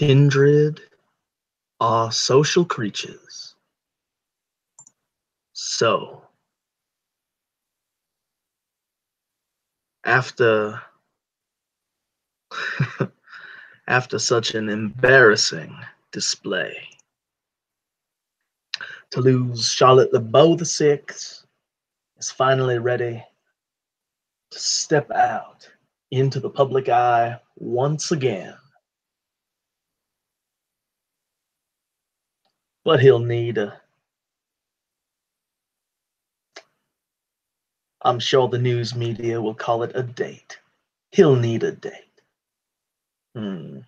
Kindred are social creatures. So, after after such an embarrassing display, to lose Charlotte LeBeau VI is finally ready to step out into the public eye once again. But he'll need I'm sure the news media will call it a date. He'll need a date. And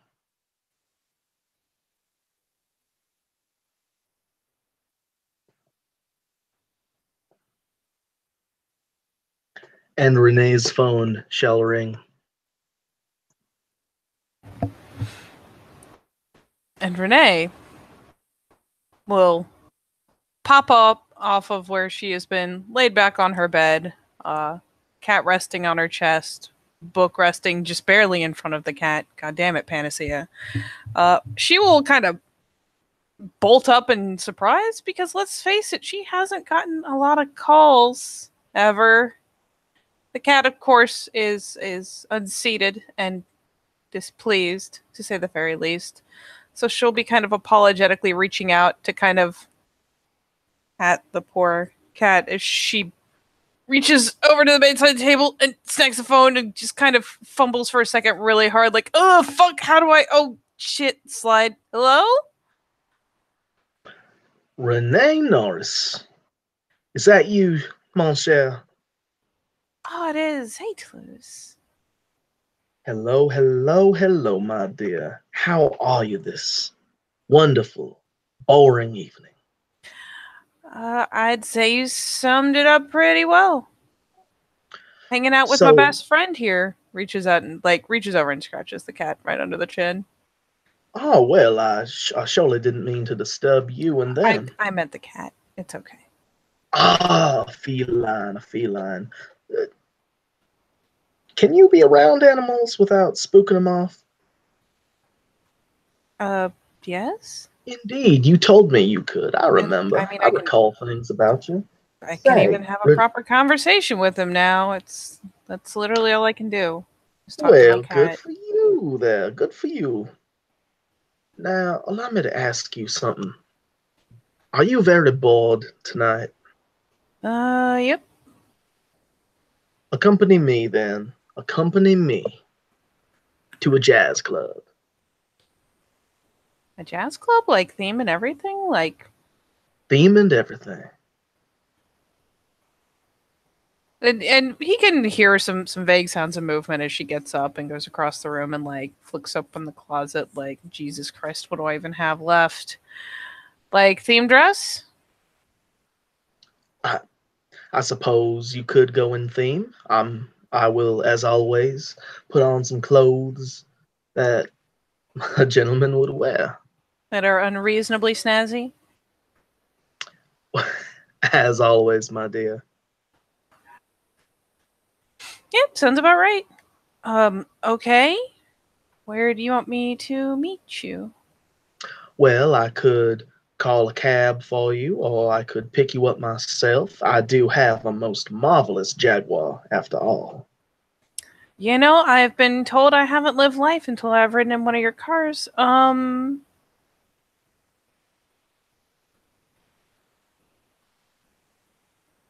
Renee's phone shall ring. And Renee will pop up off of where she has been laid back on her bed, cat resting on her chest, book resting just barely in front of the cat. God damn it, Panacea. She will kind of bolt up in surprise because, let's face it, she hasn't gotten a lot of calls ever. The cat, of course, is unseated and displeased, to say the very least. So she'll be kind of apologetically reaching out to kind of at the poor cat as she reaches over to the bedside table and snacks the phone and just kind of fumbles for a second really hard, like, oh, fuck, how do I... Oh, shit, slide. Hello? Renee Norris. Is that you, mon cher? Oh, it is. Hey, Toulouse. Hello, hello, hello, my dear. How are you this wonderful, boring evening? I'd say you summed it up pretty well. Hanging out with my best friend here. Reaches out and reaches over and scratches the cat right under the chin. Oh, well, I surely didn't mean to disturb you and them. I meant the cat. It's okay. Ah, feline, a feline. Can you be around animals without spooking them off? Yes? Indeed, you told me you could. I remember. I recall things about you. I can't even have a proper conversation with him now. That's literally all I can do. Well, good for you there. Good for you. Now, allow me to ask you something. Are you very bored tonight? Yep. Accompany me, then. Accompany me to a jazz club. A jazz club? Like theme and everything? Like... Theme and everything. And he can hear some vague sounds of movement as she gets up and goes across the room and flicks open the closet like, Jesus Christ, what do I even have left? Like, theme dress? I suppose you could go in theme. I will, as always, put on some clothes that a gentleman would wear. That are unreasonably snazzy? As always, my dear. Yep, sounds about right. Okay. Where do you want me to meet you? Well, I could call a cab for you, or I could pick you up myself. I do have a most marvelous Jaguar, after all. You know, I've been told I haven't lived life until I've ridden in one of your cars.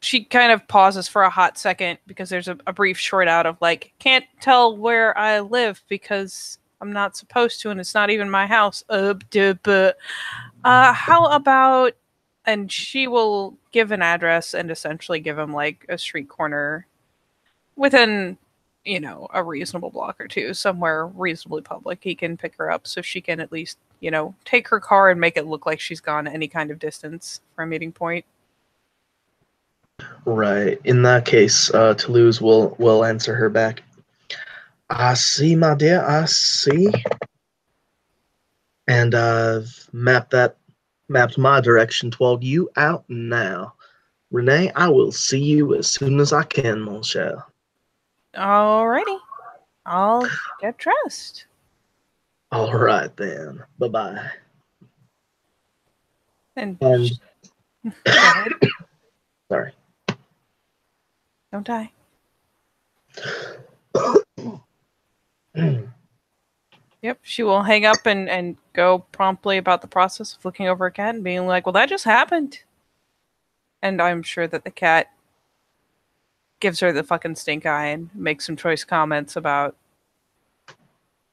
She kind of pauses for a hot second because there's a brief short out of can't tell where I live because I'm not supposed to and it's not even my house. How about... And she will give an address and essentially give him a street corner within, a reasonable block or two, somewhere reasonably public. He can pick her up so she can at least, take her car and make it look like she's gone any kind of distance for a meeting point. Right. In that case, Toulouse will answer her back. I see, my dear, I see. And I've mapped my direction toward you out now. Renee, I will see you as soon as I can, mon cher. Alrighty. I'll get dressed. All right then. Bye-bye. And And go ahead. sorry. Don't die. Yep, she will hang up and go promptly about the process of looking over a cat and being like, well, that just happened. And I'm sure that the cat gives her the fucking stink eye and makes some choice comments about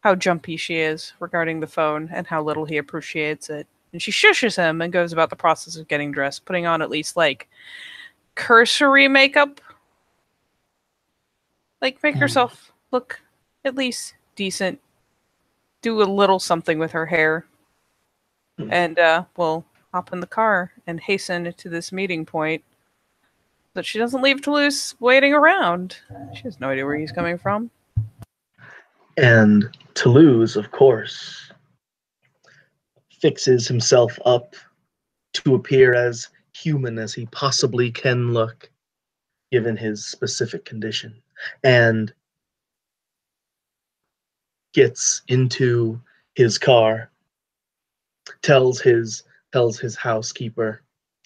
how jumpy she is regarding the phone and how little he appreciates it. And she shushes him and goes about the process of getting dressed, putting on at least, like, cursory makeup. Like, make herself look at least decent. Do a little something with her hair. And we'll hop in the car and hasten to this meeting point. But she doesn't leave Toulouse waiting around. She has no idea where he's coming from. And Toulouse, of course, fixes himself up to appear as human as he possibly can look, given his specific condition, and gets into his car, tells his housekeeper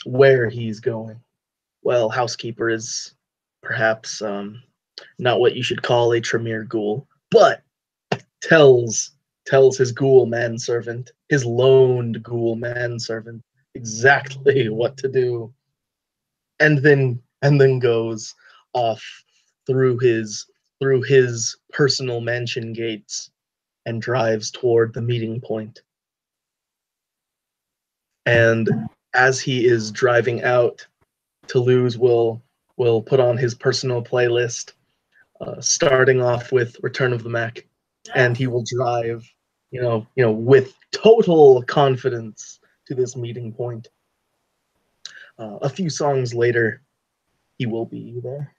where he's going. Well, housekeeper is perhaps not what you should call a Tremere ghoul, but tells his ghoul manservant, his loaned ghoul manservant, exactly what to do, and then goes off through his personal mansion gates and drives toward the meeting point. And as he is driving out, Toulouse will put on his personal playlist, starting off with Return of the Mac, and he will drive, with total confidence to this meeting point. A few songs later, he will be there.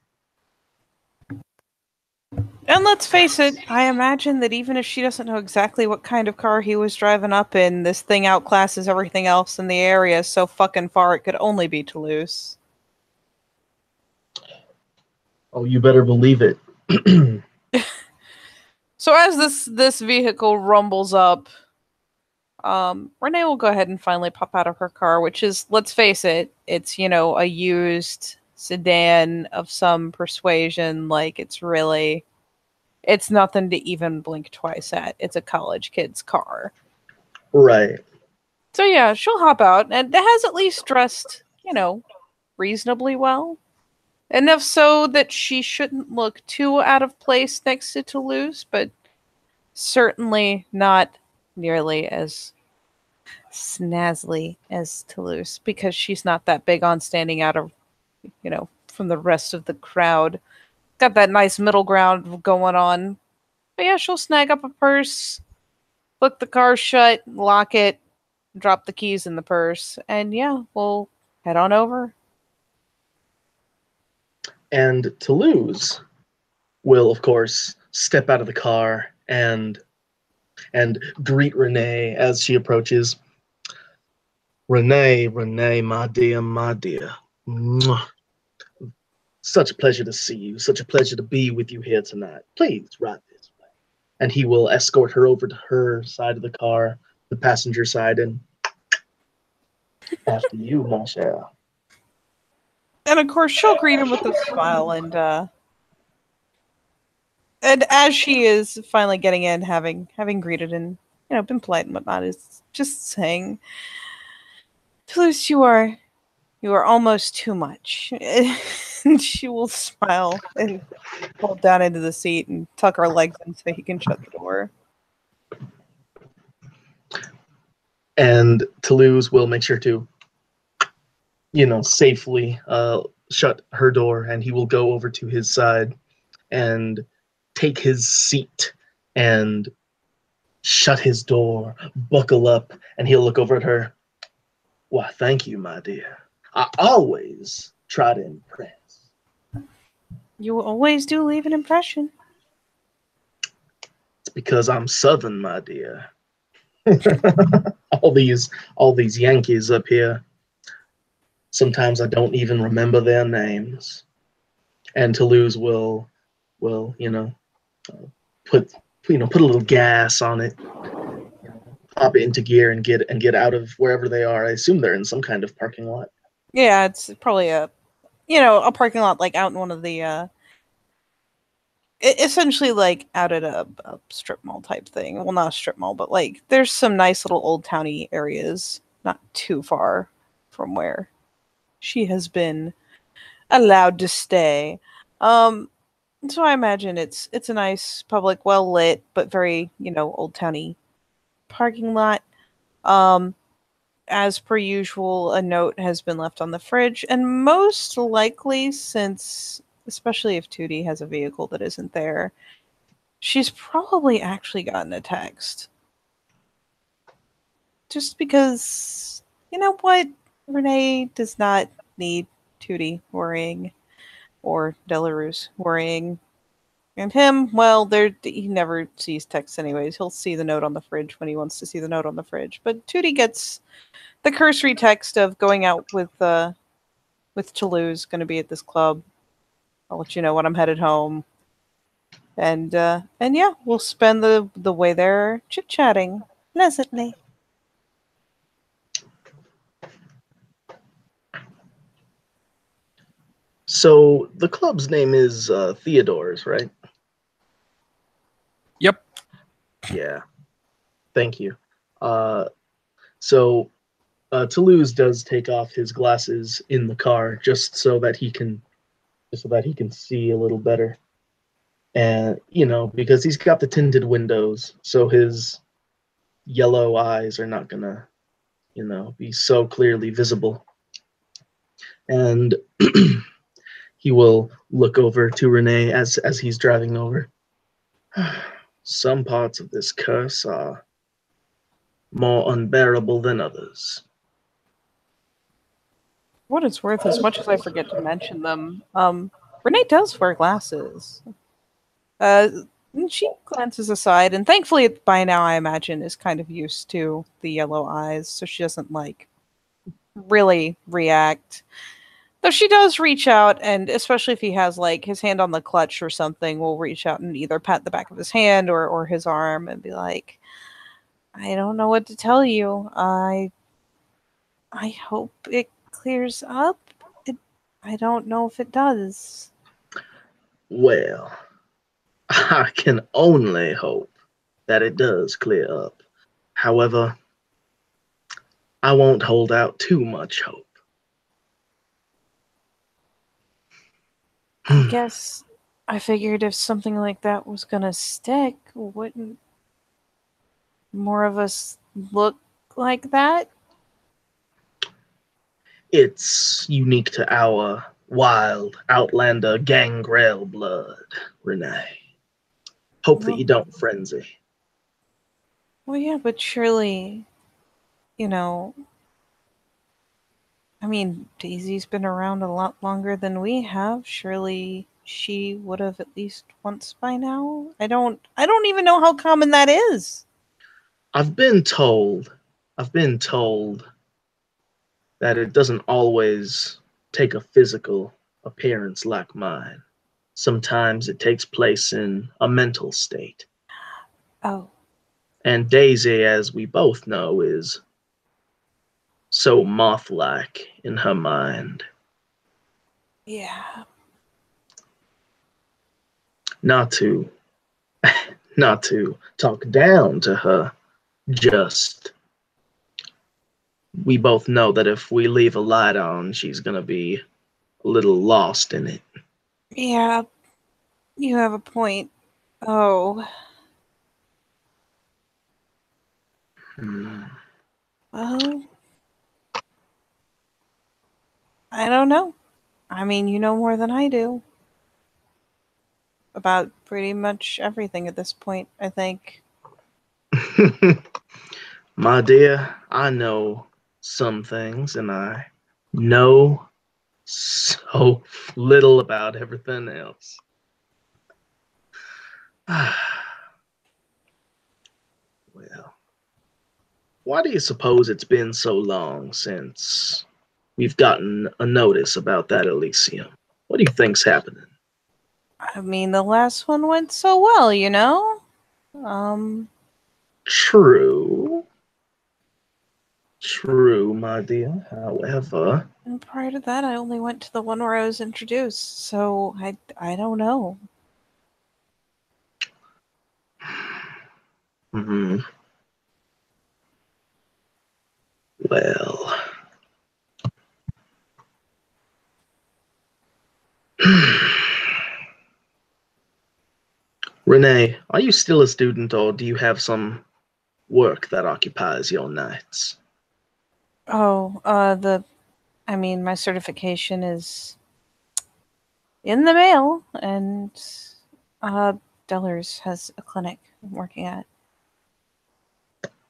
And let's face it, I imagine that even if she doesn't know exactly what kind of car he was driving up in, this thing outclasses everything else in the area so fucking far it could only be Toulouse. Oh, you better believe it. So as this vehicle rumbles up, Renee will go ahead and finally pop out of her car, which is, let's face it, it's, a used sedan of some persuasion. Like, it's nothing to even blink twice at. It's a college kid's car. Right. So yeah, she'll hop out, and it has at least dressed, reasonably well. Enough so that she shouldn't look too out of place next to Toulouse, but certainly not nearly as snazzy as Toulouse, because she's not that big on standing out of, from the rest of the crowd. Got that nice middle ground going on. But yeah, she'll snag up a purse, flick the car shut, lock it, drop the keys in the purse, and yeah, we'll head on over. And Toulouse will, of course, step out of the car and greet Renee as she approaches. Renee, my dear, my dear. Mwah. Such a pleasure to see you. Such a pleasure to be with you here tonight. Please, ride this way. And he will escort her over to her side of the car, the passenger side, and after you, mon cher. And of course, she'll greet him with a smile, and as she is finally getting in, having greeted and been polite and whatnot, is just saying, "Toulouse, you are almost too much." And she will smile and fold down into the seat and tuck her legs in so he can shut the door. And Toulouse will make sure to, safely shut her door, and he will go over to his side and take his seat and shut his door, buckle up, and he'll look over at her. Why, thank you, my dear. I always try to impress. You always do leave an impression. It's because I'm Southern, my dear. all these Yankees up here. Sometimes I don't even remember their names. And Toulouse will put a little gas on it pop it into gear and get out of wherever they are. I assume they're in some kind of parking lot. Yeah, it's probably a parking lot like out in one of the essentially like out at a strip mall type thing. Well, not a strip mall, but like there's some nice little old towny areas not too far from where she has been allowed to stay. Um, so I imagine it's a nice public, well lit, but very old towny parking lot. Um, as per usual, a note has been left on the fridge, and most likely, since especially if Tootie has a vehicle that isn't there, she's probably actually gotten a text. Just because, you know what? Renee does not need Tootie worrying or Delarus worrying. And him, well, he never sees texts anyways. He'll see the note on the fridge when he wants to see the note on the fridge. But Tootie gets the cursory text of going out with Toulouse, going to be at this club. I'll let you know when I'm headed home. And yeah, we'll spend the way there chit chatting pleasantly. So the club's name is Theodore's, right? Yep. Yeah. Thank you. So Toulouse does take off his glasses in the car just so that he can see a little better. And because he's got the tinted windows, so his yellow eyes are not gonna, be so clearly visible. And he will look over to Renee as he's driving over. Some parts of this curse are more unbearable than others. What it's worth, as much as I forget to mention them, Renee does wear glasses. She glances aside, and thankfully, by now, I imagine, is kind of used to the yellow eyes, so she doesn't really react. Though she does reach out, and especially if he has his hand on the clutch or something, will reach out and either pat the back of his hand or his arm and be like, "I don't know what to tell you. I hope it clears up. I don't know if it does." Well, I can only hope that it does clear up. However, I won't hold out too much hope. I guess I figured if something like that was gonna stick, wouldn't more of us look like that? It's unique to our wild Outlander gangrel blood, Renee. Hope that you don't frenzy. Well, yeah, but surely, I mean, Daisy's been around a lot longer than we have. Surely she would have at least once by now. I don't even know how common that is. I've been told that it doesn't always take a physical appearance like mine. Sometimes it takes place in a mental state. Oh. And Daisy, as we both know, is so moth-like in her mind. Yeah. Not to talk down to her, just we both know that if we leave a light on, she's gonna be a little lost in it. Yeah, you have a point. Oh. Well, I don't know. I mean, you know more than I do about pretty much everything at this point, I think. My dear, I know some things, and I know so little about everything else. Well, why do you suppose it's been so long since we've gotten a notice about that Elysium? What do you think's happening? I mean, the last one went so well, True. True, my dear. However, And prior to that, I only went to the one where I was introduced, so I don't know. hmm, well, Renee, are you still a student, or do you have some work that occupies your nights? Oh, my certification is in the mail, and uh, Dellers has a clinic I'm working at.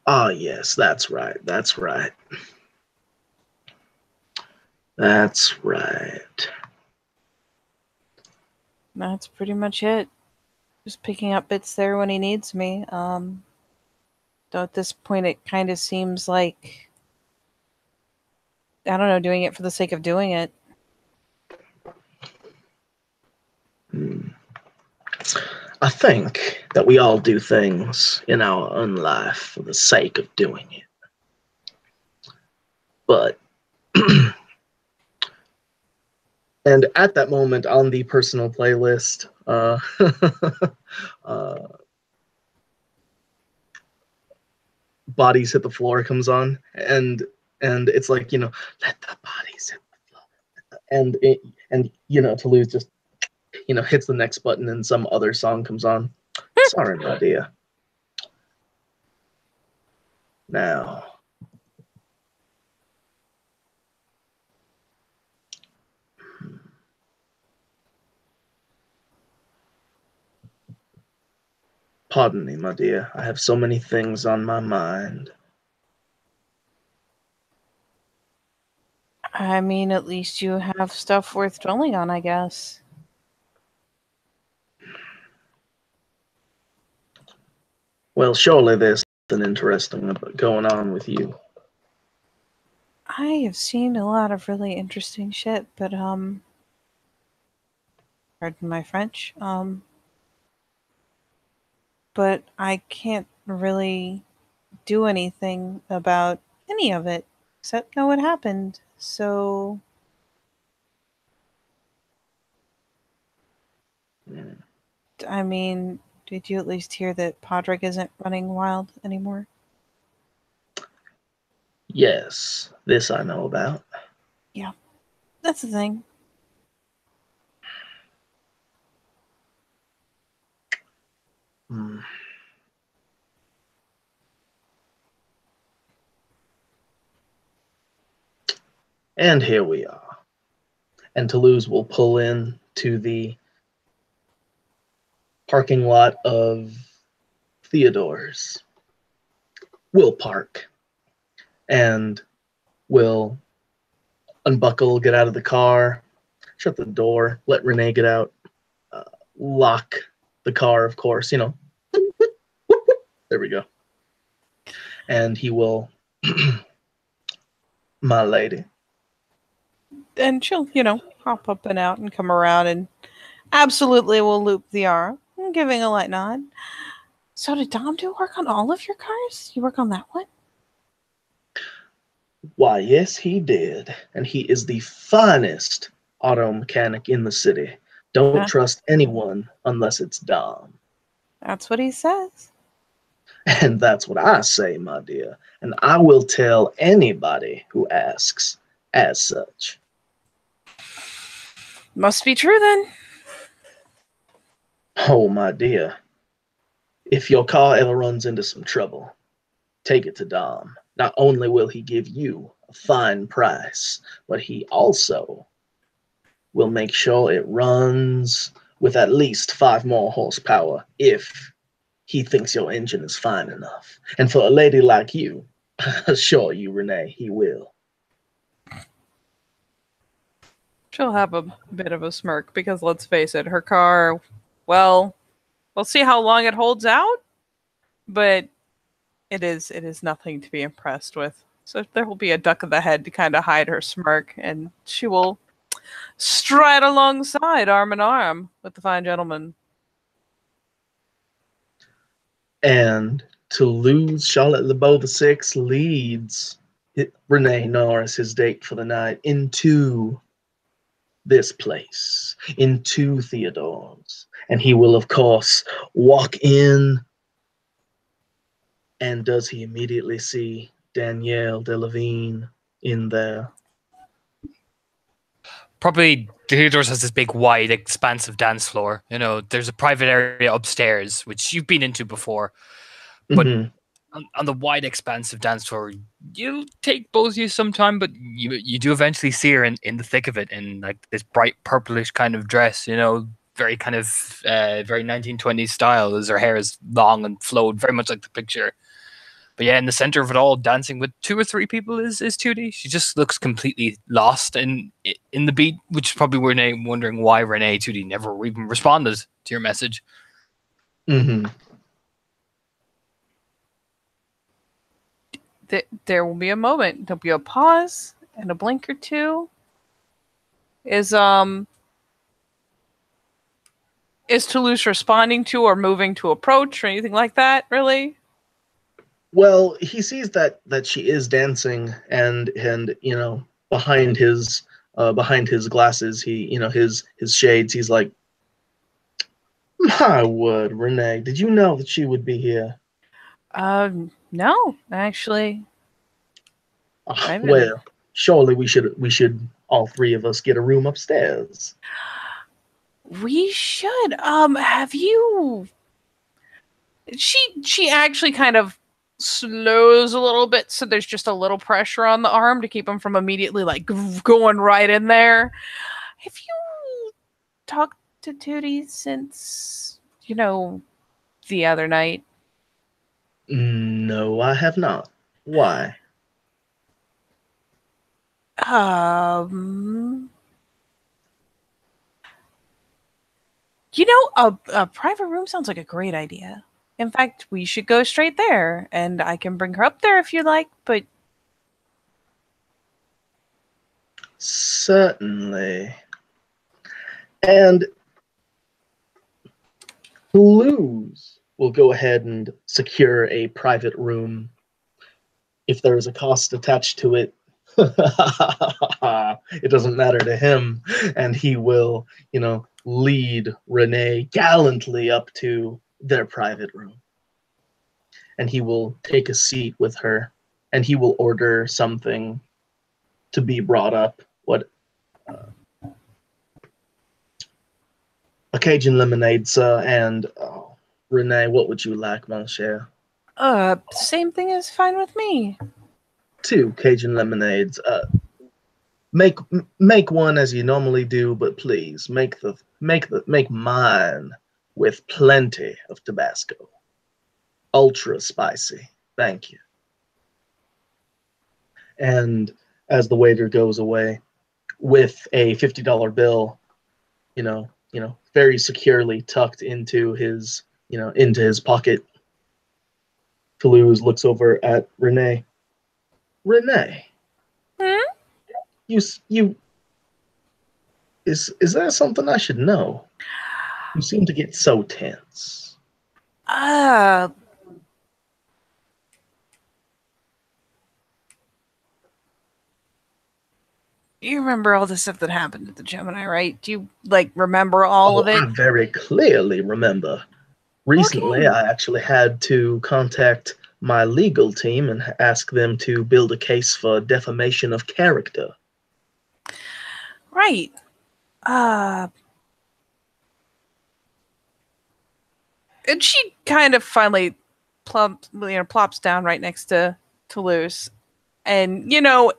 Ah, yes, that's right. That's right. That's right. That's pretty much it. Just picking up bits there when he needs me. Though at this point, it kind of seems like, I don't know, doing it for the sake of doing it. Hmm. I think that we all do things in our own life for the sake of doing it. But, and at that moment on the personal playlist, uh, Bodies Hit the Floor comes on, and it's like, let the bodies hit the floor. And Toulouse just, hits the next button and some other song comes on. Sorry, my dear. Now, pardon me, my dear. I have so many things on my mind. I mean, at least you have stuff worth dwelling on, I guess. Well, surely there's something interesting going on with you. I have seen a lot of really interesting shit, but pardon my French. But I can't really do anything about any of it except know what happened. So, Mm. I mean, did you at least hear that Podrick isn't running wild anymore? Yes, this I know about. Yeah, that's the thing. Hmm. And here we are. And Toulouse will pull in to the parking lot of Theodore's. Will park and will unbuckle, get out of the car, shut the door, let Renee get out, uh, lock the car, of course, There we go. And he will, my lady. And she'll, hop up and out and come around and absolutely will loop the arm, giving a light nod. So did Dom do work on all of your cars? You work on that one? Why, yes, he did. And he is the finest auto mechanic in the city. Don't Yeah, trust anyone unless it's Dom. that's what he says. And that's what I say, my dear. And I will tell anybody who asks as such. Must be true then. Oh, my dear. If your car ever runs into some trouble, take it to Dom. Not only will he give you a fine price, but he also will make sure it runs with at least 5 more horsepower if he thinks your engine is fine enough. And for a lady like you, I assure you, Renee, he will. She'll have a bit of a smirk because let's face it, her car, well, we'll see how long it holds out, but it is nothing to be impressed with. So there will be a duck of the head to kind of hide her smirk, and she will stride alongside, arm in arm, with the fine gentleman. And to lose, Charlotte LeBeau the Six leads Renee Norris, his date for the night, into this place, into Theodore's. And he will, of course, walk in. And does he immediately see Danielle Delavigne in there? Probably Theodore's has this big, wide, expansive dance floor. You know, there's a private area upstairs, which you've been into before. But on the wide, expansive dance floor, you'll take both of you some time, but you do eventually see her in the thick of it, in like this bright purplish kind of dress, you know, very kind of very 1920s style, as her hair is long and flowed, very much like the picture. But yeah, in the center of it all, dancing with 2 or 3 people is Tootie. She just looks completely lost in the beat, which is probably Renee wondering why Renee Tootie never even responded to your message. Mm-hmm. There will be a moment. There'll be a pause and a blink or two. Is Toulouse responding to or moving to approach or anything like that? Really? Well, he sees that she is dancing, and you know, behind his glasses, he, you know, his shades, he's like, my word, Renee, did you know that she would be here? No, actually. Well, surely we should all 3 of us get a room upstairs. We should. Have you? She actually kind of slows a little bit, so there's just a little pressure on the arm to keep him from immediately like going right in there. Have you talked to Tootie since, you know, the other night? No, I have not. Why? You know, a private room sounds like a great idea. In fact, we should go straight there, and I can bring her up there if you like, but... Certainly. And Toulouse will go ahead and secure a private room. If there is a cost attached to it, it doesn't matter to him, and he will, you know, lead Renee gallantly up to their private room. And he will take a seat with her, and he will order something to be brought up. What? A Cajun lemonade, sir, and Renee, what would you like, mon cher? Same thing is fine with me. 2 Cajun lemonades. Make one as you normally do, but please make mine with plenty of Tabasco. Ultra spicy. Thank you. And as the waiter goes away with a $50 bill, you know, very securely tucked into his, into his pocket, Toulouse looks over at Renee. Renee, is there something I should know? You seem to get so tense. You remember all the stuff that happened at the Gemini, right? Do you, like, remember all of it? I very clearly remember. Recently, Okay. I actually had to contact my legal team and ask them to build a case for defamation of character. Right. And she kind of finally plops down right next to Toulouse, and, you know,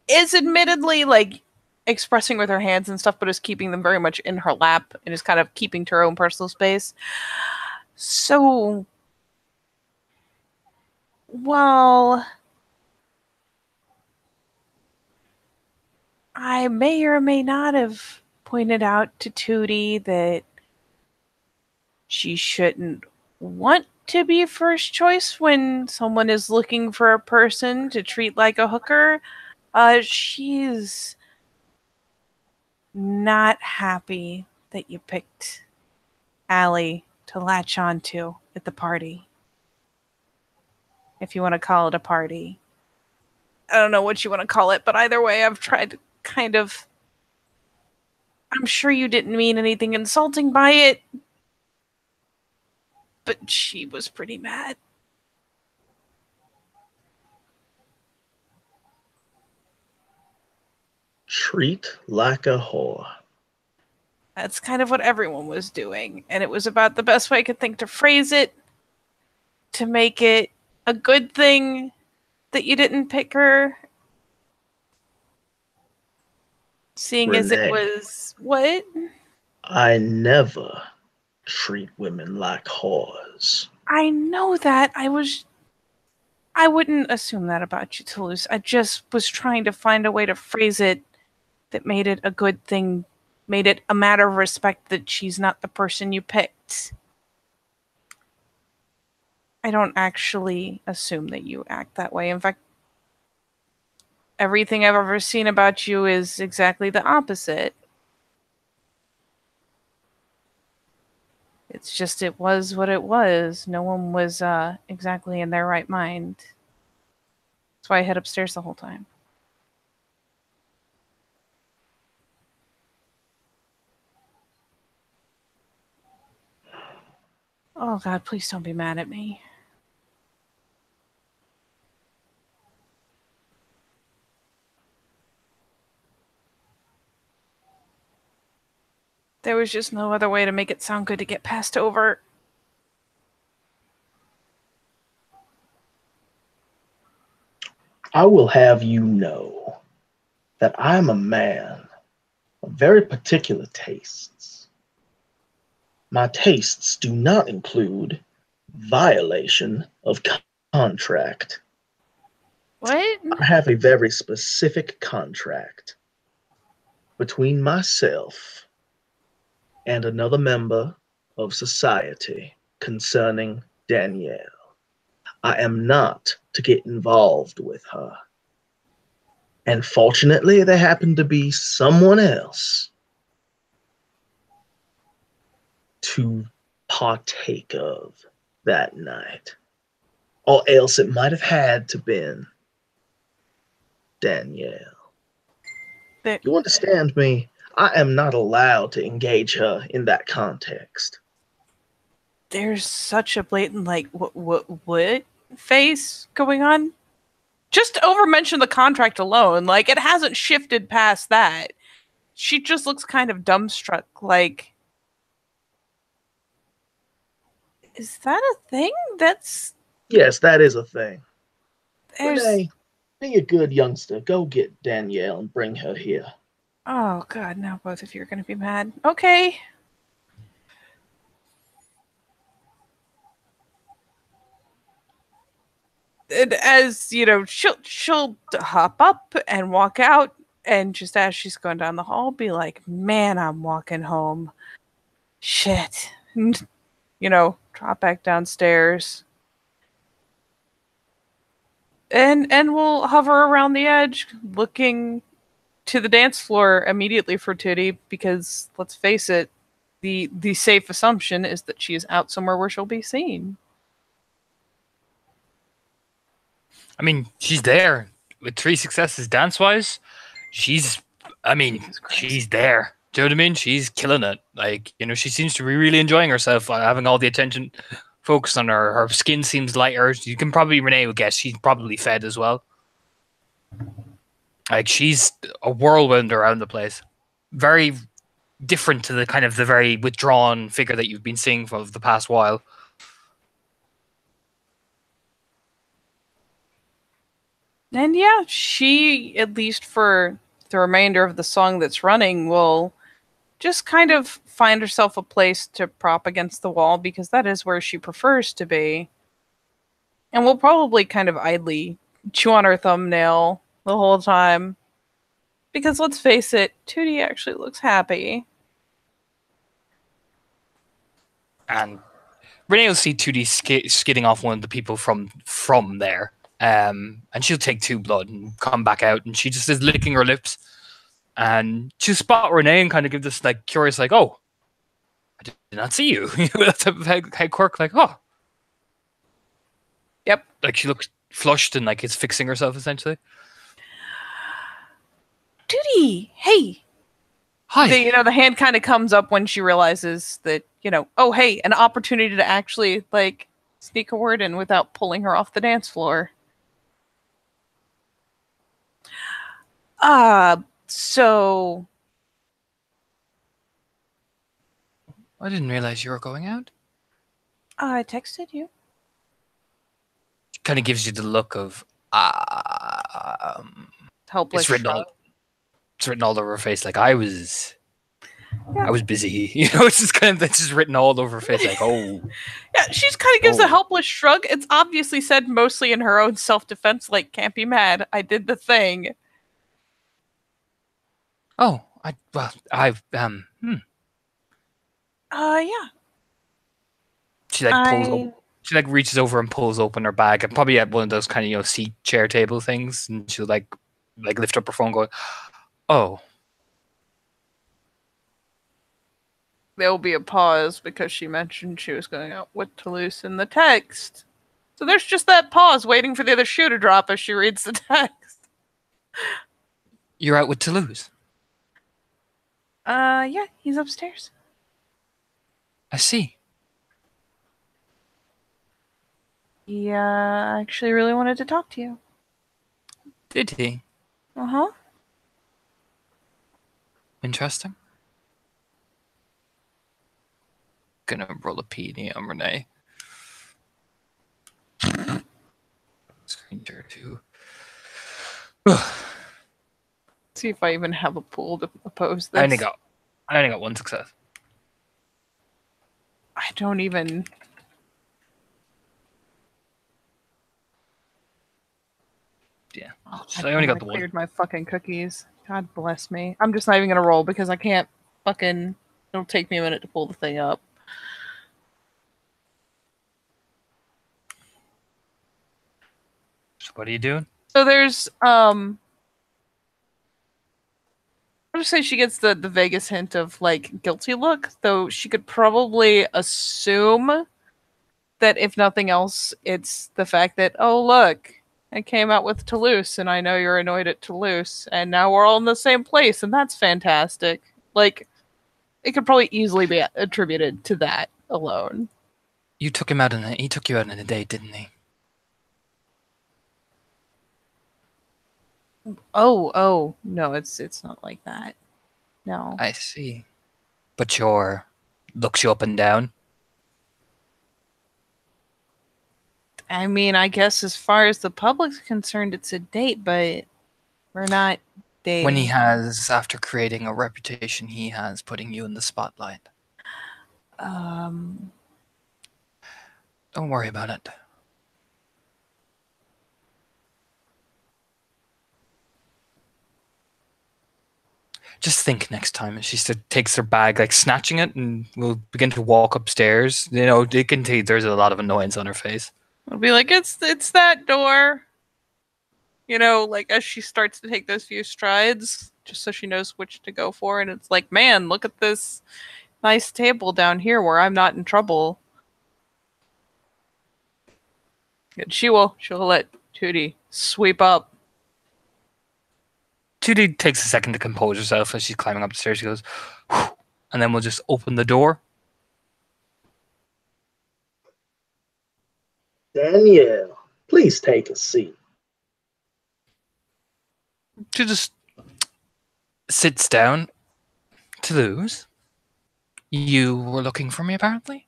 is admittedly like expressing with her hands and stuff, but is keeping them very much in her lap and is kind of keeping to her own personal space. So, well, I may or may not have pointed out to Tootie that she shouldn't want to be first choice when someone is looking for a person to treat like a hooker. She's not happy that you picked Allie to latch onto at the party. If you want to call it a party. I don't know what you want to call it, but either way, I've tried to kind of. I'm sure you didn't mean anything insulting by it, but she was pretty mad. Treat like a whore. That's kind of what everyone was doing, and it was about the best way I could think to phrase it, to make it a good thing that you didn't pick her. Seeing as it Renee. was what? I never treat women like whores. I know that. I wouldn't assume that about you, Toulouse. I just was trying to find a way to phrase it that made it a good thing, made it a matter of respect that she's not the person you picked. I don't actually assume that you act that way. In fact, everything I've ever seen about you is exactly the opposite. It's just it was what it was. No one was exactly in their right mind. That's why I head upstairs the whole time. Oh God, please don't be mad at me. There was just no other way to make it sound good to get passed over. I will have you know that I am a man of very particular tastes. My tastes do not include violation of contract. What? I have a very specific contract between myself and another member of society concerning Danielle. I am not to get involved with her. And fortunately, there happened to be someone else to partake of that night. Or else it might have had to been Danielle. You understand me? I am not allowed to engage her in that context. There's such a blatant, like, what face going on? Just over mention the contract alone. Like, it hasn't shifted past that. She just looks kind of dumbstruck. Like, is that a thing? Yes, that is a thing. There's... Renee, be a good youngster. Go get Danielle and bring her here. Oh, God, now both of you are going to be mad. Okay. And as, you know, she'll hop up and walk out, and just as she's going down the hall, be like, man, I'm walking home. Shit. You know, drop back downstairs. And we'll hover around the edge, looking to the dance floor immediately for Titty, because let's face it, the safe assumption is that she is out somewhere where she'll be seen. I mean, she's there with 3 successes dance-wise. She's there. Do you know what I mean? She's killing it. Like, you know, she seems to be really enjoying herself, having all the attention focused on her. Her skin seems lighter. You can probably, Renee would guess, she's probably fed as well. Like, she's a whirlwind around the place. Very different to the kind of the very withdrawn figure that you've been seeing for the past while. And yeah, she, at least for the remainder of the song that's running, will just kind of find herself a place to prop against the wall, because that is where she prefers to be. And will probably kind of idly chew on her thumbnail the whole time. Because let's face it, Tootie actually looks happy. And Renee will see 2D skidding off one of the people from there. And she'll take 2 blood and come back out, and she just is licking her lips. And she'll spot Renee and kind of give this like curious, like, oh, I did not see you. That type of head quirk, like, oh. Yep. Like, she looks flushed and like is fixing herself essentially. Tootie, hey. Hi. The hand kind of comes up when she realizes that, oh, hey, an opportunity to actually, like, sneak a word in without pulling her off the dance floor. So... I didn't realize you were going out. I texted you. Kind of gives you the look of Helpless it's written shrug. all over her face. Like I was busy. It's just it's just written all over her face. Like, oh. Yeah, she's kind of gives a helpless shrug. It's obviously said mostly in her own self-defense, like, can't be mad. I did the thing. Oh, yeah. She she reaches over and pulls open her bag, and probably at one of those kind of seat chair table things, and she'll like lift up her phone, going, "Oh." There'll be a pause because she mentioned she was going out with Toulouse in the text. So there's just that pause waiting for the other shoe to drop as she reads the text. You're out with Toulouse? Yeah, he's upstairs. I see. He, actually really wanted to talk to you. Did he? Uh-huh. Interesting. Gonna roll a PD on Renee. Screen share too. See if I even have a pool to oppose this. I only got one success. I don't even... Yeah. Oh, So I only got the one. Cleared my fucking cookies. God bless me. I'm just not even gonna roll because I can't fucking... It'll take me a minute to pull the thing up. So what are you doing? So there's, I'll just say she gets the vaguest hint of, like, guilty look, though she could probably assume that if nothing else, it's the fact that, oh, look, I came out with Toulouse, and I know you're annoyed at Toulouse, and now we're all in the same place, and that's fantastic. Like, it could probably easily be attributed to that alone. He took you out on a date, didn't he? Oh, no, it's not like that. No. I see. But looks you up and down. I mean, I guess as far as the public's concerned, it's a date, but we're not dating. When he has, after creating a reputation, he has putting you in the spotlight. Um, Don't worry about it. Just think next time. She takes her bag, like snatching it, and will begin to walk upstairs. You can see there's a lot of annoyance on her face. I'll be like, it's that door. Like as she starts to take those few strides, just so she knows which to go for, and it's like, man, look at this nice table down here where I'm not in trouble. And she'll let Tootie sweep up. Tootie takes a second to compose herself as she's climbing up the stairs. She goes, whew, and then we'll just open the door. Danielle, please take a seat. She just sits down. Toulouse, you were looking for me, apparently?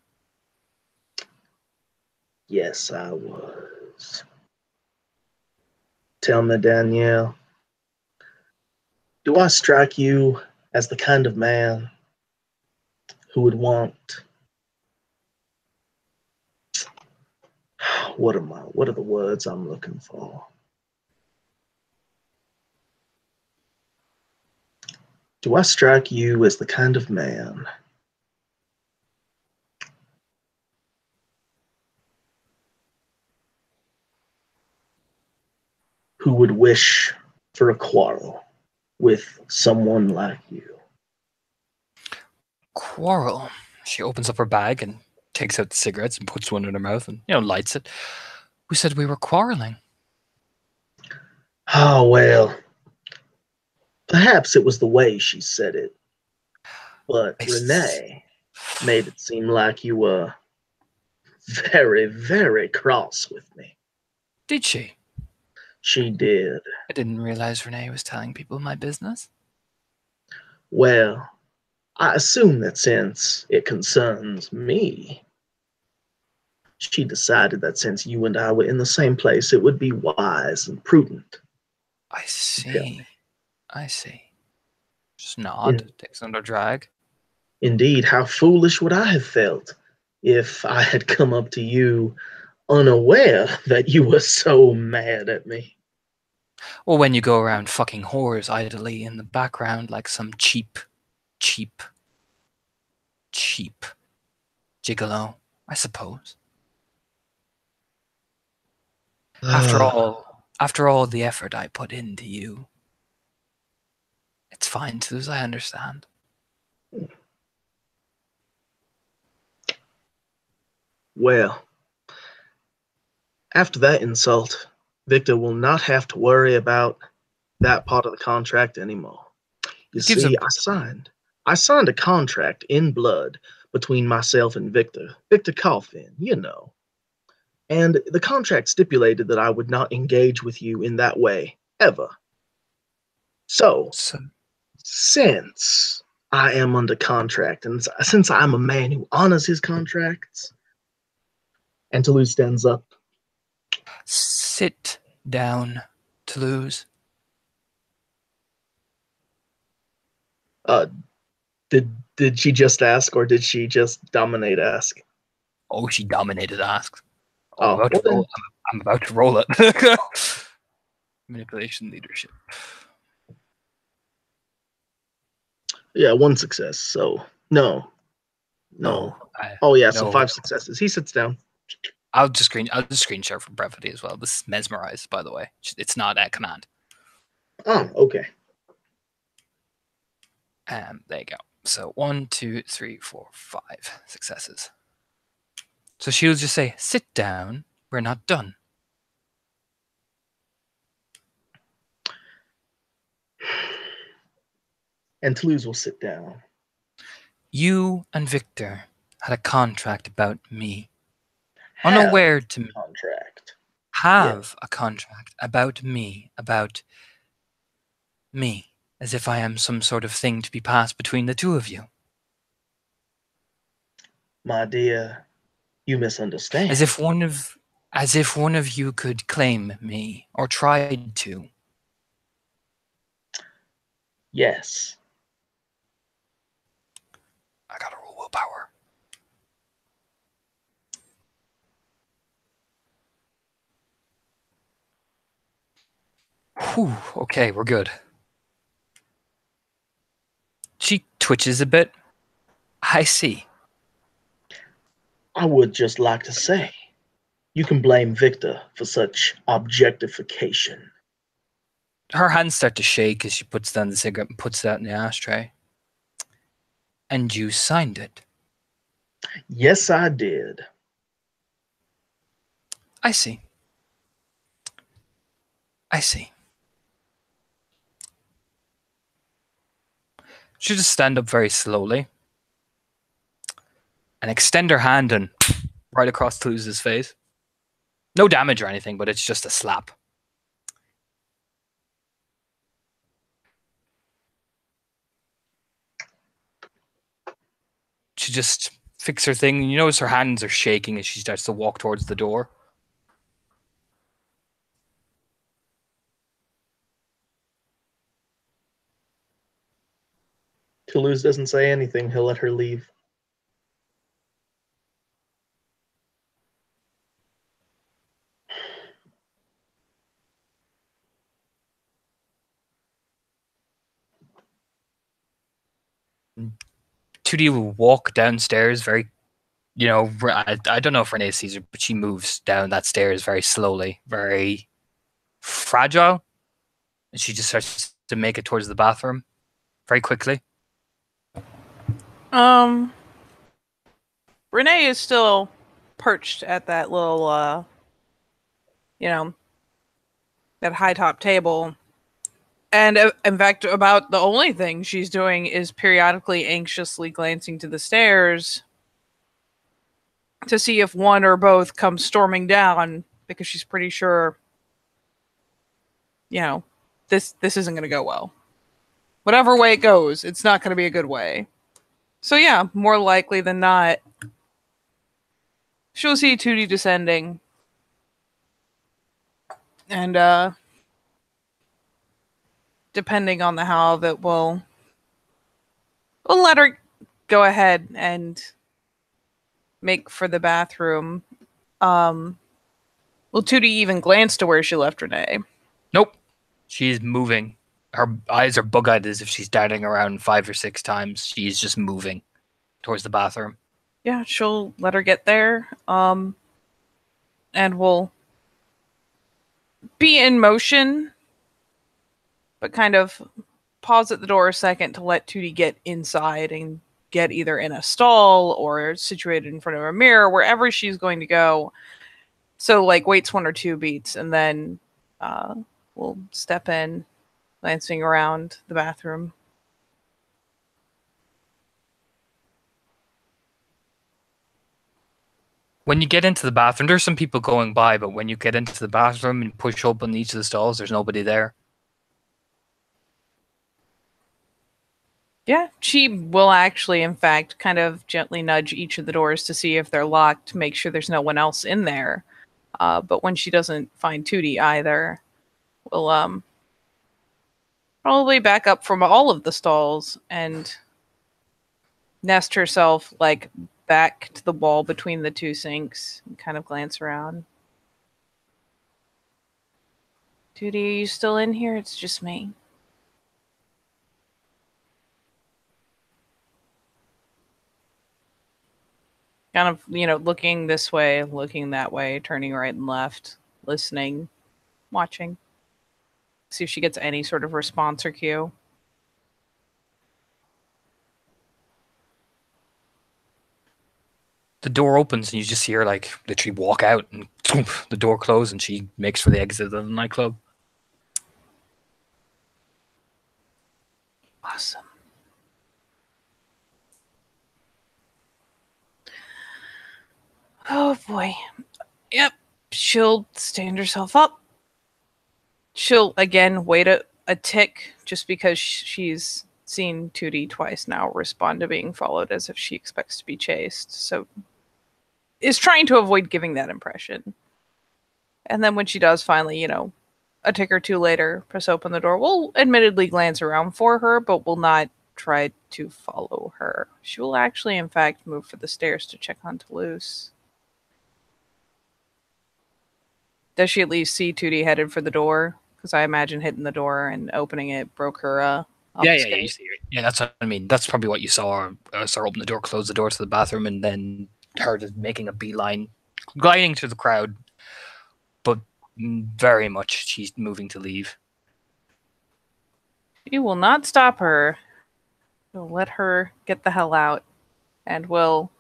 Yes, I was. Tell me, Danielle, do I strike you as the kind of man who would want... What are the words I'm looking for? Do I strike you as the kind of man who would wish for a quarrel with someone like you? Quarrel? She opens up her bag and takes out the cigarettes and puts one in her mouth and, lights it. We said we were quarreling. Oh, well, Perhaps it was the way she said it, but I s- Renee made it seem like you were very, very cross with me. Did she? She did. I didn't realize Renee was telling people my business. Well, I assume that since it concerns me, she decided that since you and I were in the same place, it would be wise and prudent I to tell me. see. I see. Just nod. In, Takes another drag. indeed, how foolish would I have felt if I had come up to you unaware that you were so mad at me? Or when you go around fucking whores idly in the background like some cheap, cheap gigolo, I suppose. After all the effort I put into you, it's fine, Suze, I understand. Well, after that insult, Victor will not have to worry about that part of the contract anymore. You It gives a see, I signed a contract in blood between myself and Victor Coffin, you know. And the contract stipulated that I would not engage with you in that way, ever. So, so, since I am under contract, and since I'm a man who honors his contracts, and Toulouse stands up. sit down, Toulouse. Uh, did she just ask, or did she just dominate ask? Oh, she dominated asks. Oh, Oh, well then, I'm about to roll it. Manipulation leadership. yeah, one success. So no. Oh yeah, so No. 5 successes. He sits down. I'll just screen share for brevity as well. This is mesmerized, by the way. It's not at command. Oh, okay. There you go. So 1, 2, 3, 4, 5 successes. So she'll just say, "Sit down. We're not done." And Toulouse will sit down. You and Victor had a contract about me. Have Unaware to me. contract. Have a contract about me, as if I am some sort of thing to be passed between the two of you. My dear, you misunderstand. As if one of you could claim me, or tried to. Yes. I gotta roll willpower. Whew, okay, we're good. She twitches a bit. I see. I would just like to say, you can blame Victor for such objectification. Her hands start to shake as she puts down the cigarette and puts it out in the ashtray. And you signed it. Yes, I did. I see. I see. She'll just stand up very slowly and extend her hand and right across Toulouse's face. No damage or anything, but it's just a slap. She just fixes her thing, and you notice her hands are shaking as she starts to walk towards the door. Toulouse doesn't say anything. He'll let her leave. Tootie will walk downstairs very, I don't know if Renee sees her, but she moves down that stairs very slowly, very fragile. And she just starts to make it towards the bathroom very quickly. Renee is still perched at that little, that high top table. And in fact, about the only thing she's doing is periodically anxiously glancing to the stairs to see if one or both come storming down, because she's pretty sure, this isn't going to go well. Whatever way it goes, it's not going to be a good way. So yeah, more likely than not, she'll see Tootie descending. And depending on the how of it, we'll let her go ahead and make for the bathroom. Will Tootie even glance to where she left Renee? Nope. She's moving. Her eyes are bug-eyed as if she's darting around 5 or 6 times. She's just moving towards the bathroom. Yeah, she'll let her get there. And we'll be in motion, but kind of pause at the door a second to let Tootie get inside and get either in a stall or situated in front of a mirror, wherever she's going to go. So, waits 1 or 2 beats, and then we'll step in, glancing around the bathroom. When you get into the bathroom, there's some people going by, but when you get into the bathroom and push open each of the stalls, there's nobody there. Yeah, she will actually, in fact, kind of gently nudge each of the doors to see if they're locked, to make sure there's no one else in there. But when she doesn't find Tootie either, we'll probably back up from all of the stalls and nest herself back to the wall between the 2 sinks and kind of glance around. Tootie, are you still in here? It's just me. Kind of, looking this way, looking that way, turning right and left, listening, watching. See if she gets any sort of response or cue. The door opens and you just see her literally walk out and the door closes and she makes for the exit of the nightclub. Awesome. Oh boy. Yep. She'll stand herself up. She'll again wait a tick, just because she's seen Tootie twice now respond to being followed as if she expects to be chased. So is trying to avoid giving that impression. And then when she does finally, a tick or 2 later, press open the door, we'll admittedly glance around for her, but will not try to follow her. She will actually, in fact, move for the stairs to check on Toulouse. Does she at least see Tootie headed for the door? Because I imagine hitting the door and opening it broke her up Yeah, the you stairs. see it. Yeah, that's what I mean. That's probably what you saw. Saw her open the door, close the door to the bathroom, and then her just making a beeline, gliding through the crowd. But very much she's moving to leave. You will not stop her. You'll let her get the hell out. And we'll,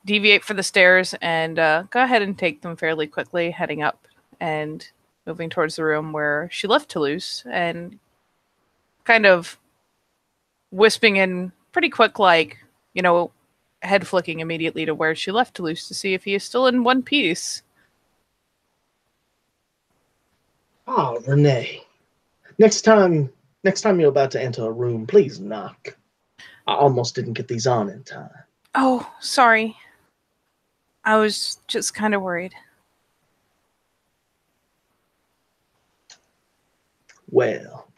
deviate for the stairs and go ahead and take them fairly quickly, heading up and moving towards the room where she left Toulouse, and kind of wisping in pretty quick, head flicking immediately to where she left Toulouse to see if he is still in one piece. Ah, Renee. Next time you're about to enter a room, please knock. I almost didn't get these on in time. Oh, sorry. I was just kind of worried. Well,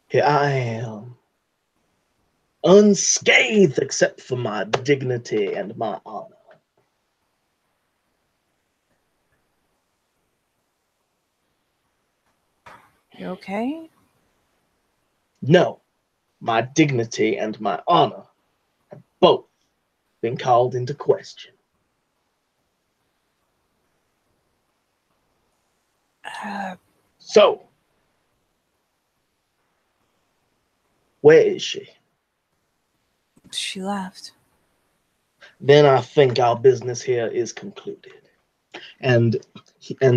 here I am, unscathed except for my dignity and my honor. You okay? No, my dignity and my honor have both been called into question. So, where is she? She left. Then I think our business here is concluded. And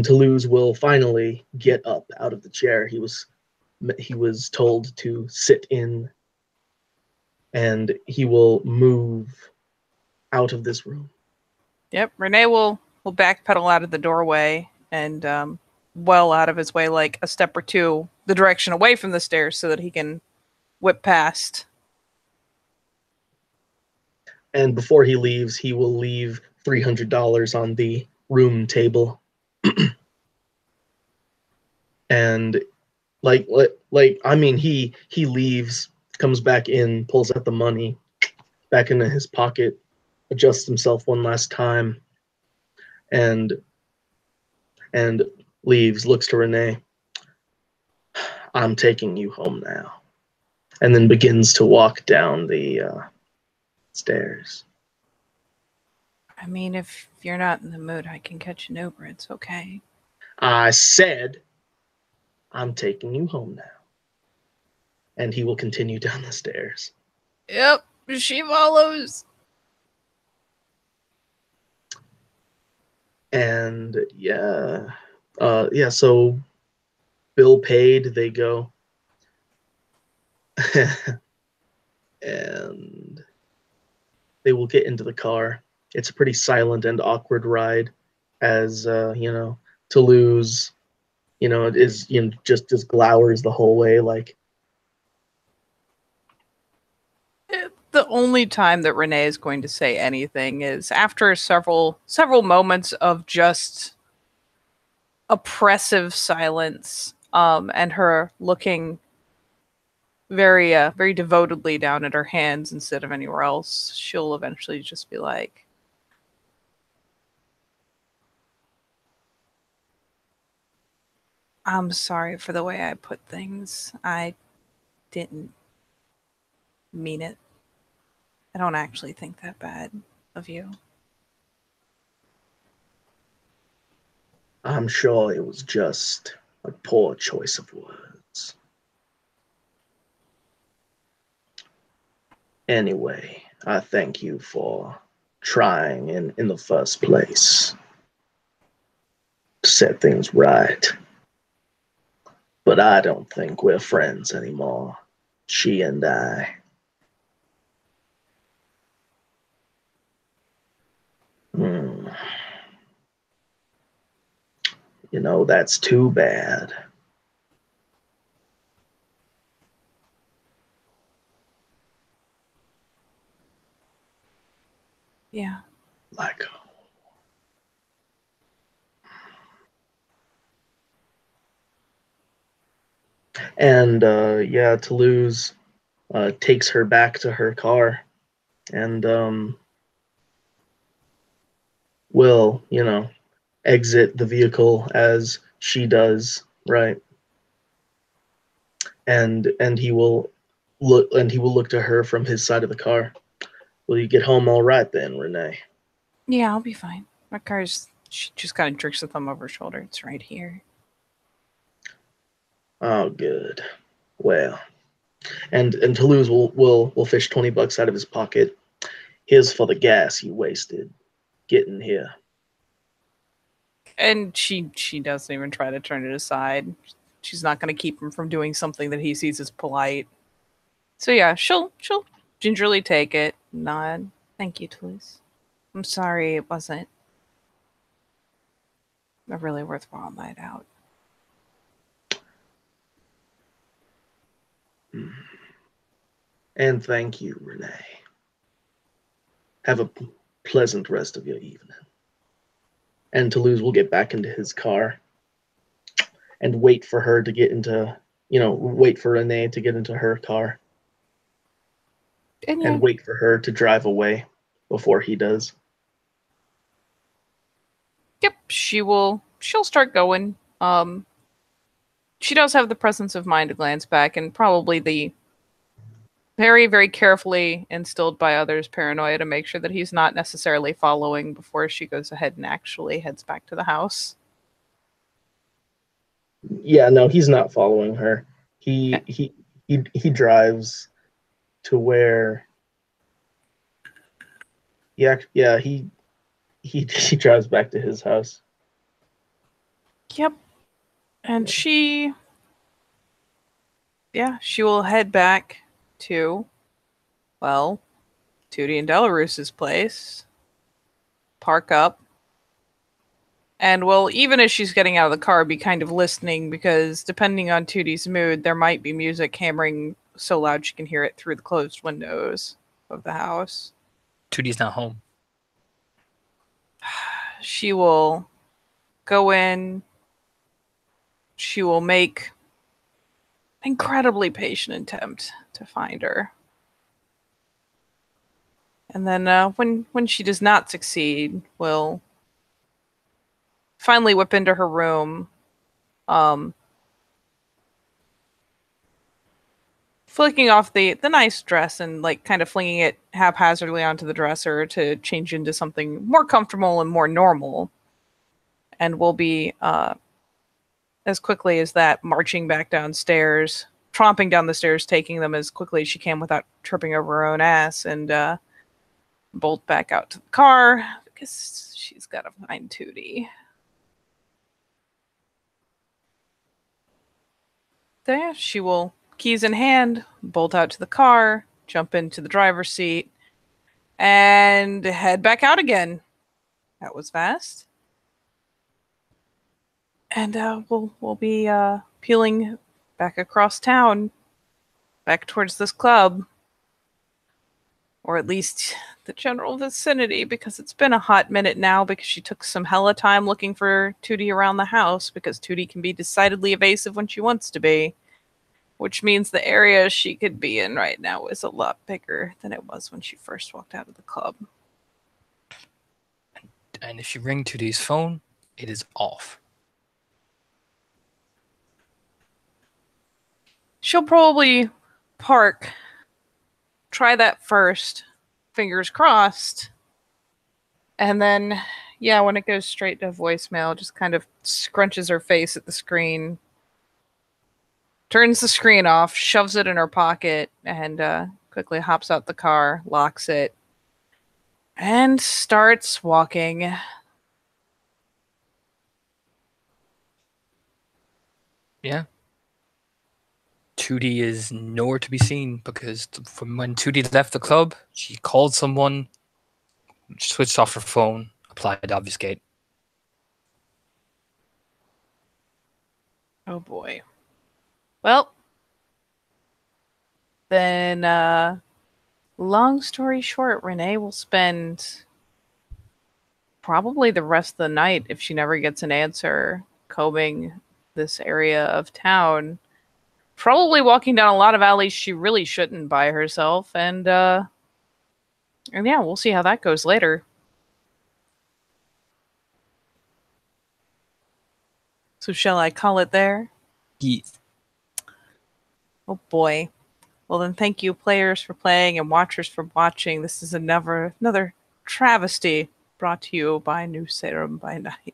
Toulouse will finally get up out of the chair he was he was told to sit in, and he will move out of this room. Yep, Renee will backpedal out of the doorway and well out of his way, like a step or two the direction away from the stairs so that he can whip past. And before he leaves, he will leave $300 on the room table. And I mean, he leaves, comes back in, pulls out the money back into his pocket, adjusts himself one last time, and leaves, looks to Renee. I'm taking you home now. And then begins to walk down the stairs. I mean, if you're not in the mood, I can catch an Uber. It's okay. I said, I'm taking you home now. And he will continue down the stairs. Yep, she follows. And so bill paid, they go. And they will get into the car. It's a pretty silent and awkward ride as, Toulouse, is, just glowers the whole way, like. The only time that Renee is going to say anything is after several moments of just oppressive silence, and her looking very very devotedly down at her hands instead of anywhere else. She'll eventually just be like, I'm sorry for the way I put things. I didn't mean it. I don't actually think that bad of you. I'm sure it was just a poor choice of words. Anyway, I thank you for trying in the first place to set things right. But I don't think we're friends anymore, she and I. That's too bad. Yeah. Like, and Toulouse takes her back to her car, and will, exit the vehicle as she does, right? And he will look to her from his side of the car. Will you get home all right then, Renee? Yeah, I'll be fine. My car's... She just kind of jerks the thumb over her shoulder. It's right here. Oh, good. Well, and Toulouse will fish $20 out of his pocket. Here's for the gas you wasted getting here. And she doesn't even try to turn it aside. She's not going to keep him from doing something that he sees as polite. So yeah, she'll gingerly take it, nod. Thank you, Toulouse. I'm sorry it wasn't a really worthwhile night out. And thank you, Renee. Have a pleasant rest of your evening. And Toulouse will get back into his car and wait for her to get into, wait for Renee to get into her car. And wait for her to drive away before he does. Yep, she'll start going. She does have the presence of mind to glance back, and probably the very, very carefully instilled by others paranoia to make sure that he's not necessarily following before she goes ahead and actually heads back to the house. Yeah, no, he's not following her. He drives to where. Yeah, he drives back to his house. Yep. And she Yeah, she will head back to, well, Tootie and Delarouse's place, park up, and well, even as she's getting out of the car, be kind of listening, because depending on Tootie's mood, there might be music hammering so loud she can hear it through the closed windows of the house. Tootie's not home. She will go in. She will make an incredibly patient attempt to find her. And then when she does not succeed, will finally whip into her room, flicking off the nice dress and like kind of flinging it haphazardly onto the dresser to change into something more comfortable and more normal. And will be as quickly as that marching back downstairs, tromping down the stairs, taking them as quickly as she can without tripping over her own ass, and bolt back out to the car because she's got to find Tootie. There, she will, keys in hand, bolt out to the car, jump into the driver's seat, and head back out again. That was fast. And we'll be peeling back across town, back towards this club, or at least the general vicinity, because it's been a hot minute now, because she took some hella time looking for Tootie around the house, because Tootie can be decidedly evasive when she wants to be, which means the area she could be in right now is a lot bigger than it was when she first walked out of the club. And if you ring Tootie's phone, it is off. She'll probably park, try that first, fingers crossed, and then, yeah, when it goes straight to voicemail, just kind of scrunches her face at the screen, turns the screen off, shoves it in her pocket, and quickly hops out the car, locks it, and starts walking. Yeah. Tootie is nowhere to be seen, because from when Tootie left the club, she called someone, switched off her phone, applied to obfuscate. Oh boy. Well, then, long story short, Renee will spend probably the rest of the night, if she never gets an answer, combing this area of town. Probably walking down a lot of alleys she really shouldn't by herself, and yeah, we'll see how that goes later. So shall I call it there? Yes. Oh boy. Well then, thank you players for playing and watchers for watching. This is another travesty brought to you by New Salem by Night.